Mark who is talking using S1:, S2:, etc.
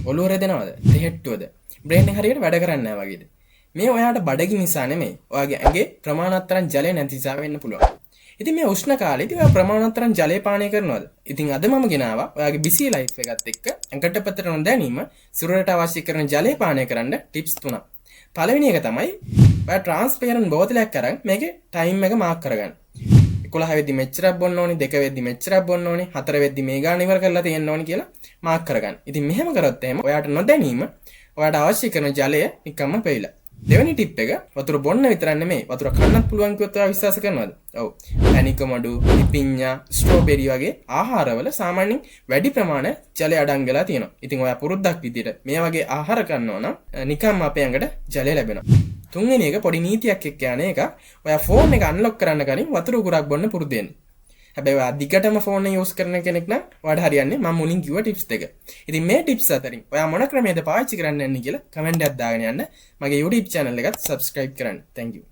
S1: ඔලුව රැදෙනවද? තෙහෙට්ටුවද? බ්‍රේන් එක හරියට වැඩ කරන්නේ නැහැ වගේද? මේ ඔයාට බඩගි නිසා නෙමෙයි. ඔයාගේ ඇඟේ ප්‍රමාණවත් තරම් ජලය නැති නිසා වෙන්න පුළුවන්. ඉතින් මේ උෂ්ණ කාලේදී ඔයා ප්‍රමාණවත් තරම් ජලය පානය කරනවද? ඉතින් අද මම ගෙනාවා ඔයාගේ බිසි ලයිෆ් එකත් එක්ක ඇඟට පැත්තට නොදැනීම සිරුරට අවශ්‍ය කරන ජලය පානය කරන්න ටිප්ස් 3ක්. පළවෙනි එක තමයි ඔයා ට්‍රාන්ස්පරන්ට් බෝතලයක් අරන් මේකේ ටයිම් එක මාක් කරගන්න. 11 වෙද්දි මෙච්චරක් බොන්න ඕනි, 2 වෙද්දි මෙච්චරක් බොන්න ඕනි, 4 වෙද්දි මේ ගාන ඉවර කරලා තියෙන්න ඕනි කියලා මාක් කරගන්න. ඉතින් මෙහෙම කරොත් එහෙම ඔයාට නොදැනීම ඔයාට අවශ්‍ය කරන ජලය නිකම්ම පෙවිලා. දෙවෙනි ටිප් එක වතුර බොන්න විතරක් නෙමෙයි වතුර කන්නත් පුළුවන් කිව්වොත් ඔයා විශ්වාස කරනවද? ඔව්. පැණිකමඩු, පිපිඤ්ඤා, ස්ට්‍රෝබෙරි වගේ ආහාරවල සාමාන්‍යයෙන් වැඩි ප්‍රමාණය ජලය අඩංගු වෙලා තියෙනවා. ඉතින් ඔයා පුරුද්දක් විදිහට මේ වගේ ආහාර කරනවා නම් නිකම්ම අපේ ඇඟට ජලය ලැබෙනවා. තුන්වෙනි එක පොඩි නීතියක් එක්ක යන එක ඔයා ෆෝන් එක අන්ලොක් කරන්න කලින් වතුර උගුරක් බොන්න පුරුදු වෙන්න. හැබැයි ඔයා දිගටම ෆෝන් එක යූස් කරන කෙනෙක් නම් ඔයාට හරියන්නේ මම මුලින් කිව්ව ටිප්ස් දෙක. ඉතින් මේ ටිප්ස් අතරින් ඔයා මොන ක්‍රමයකද පාවිච්චි කරන්න යන්නේ කියලා කමෙන්ට් එකක් දාගෙන යන්න. මගේ YouTube channel එකත් subscribe කරන්න. Thank you.